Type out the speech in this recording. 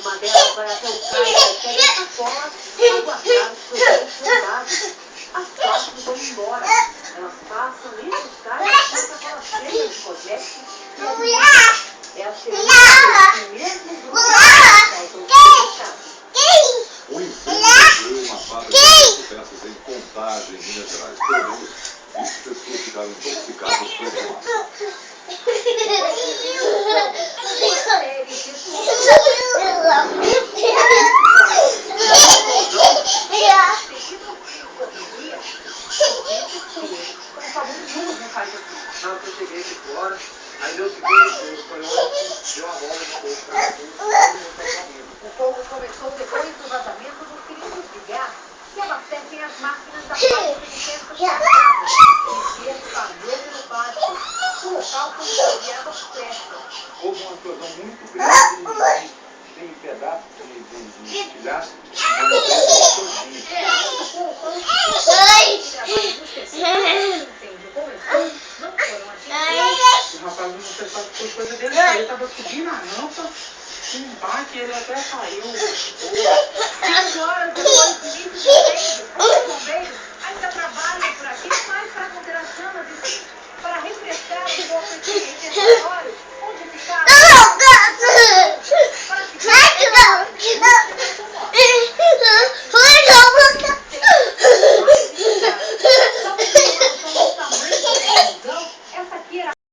Uma delas vai até o cais e pega a sacola para guardar os produtos usados. As quatro vão embora. Elas passam entre os cais com a sacola cheia de cosméticos e alimentos. É a segunda vez que o mesmo grupo voltam para casa. O incêndio destruiu uma fábrica de peças em Contagem, Minas Gerais. Pelo menos 20 pessoas ficaram intoxicadas por fumaça. Na hora que eu cheguei aqui fora, aí deu o segundo susto, foi onde deu a bola de fogo para tudo. O fogo começou depois do vazamento dos cilindros de gás que abastecem as máquinas da fábrica de peças passadas. O fogo espalhou pelo pátio. O local foi enviado às pressas. Houve uma explosão muito grande, tem pedaços de pilhaço, o rapaz não sei qual foi coisa dele, ele estava subindo a rampa, um bate, ele até caiu. 5 horas depois do início do incêndio, os bombeiros ainda trabalham por aqui, mais para conter as chamas e para refrescar um pouco esse território.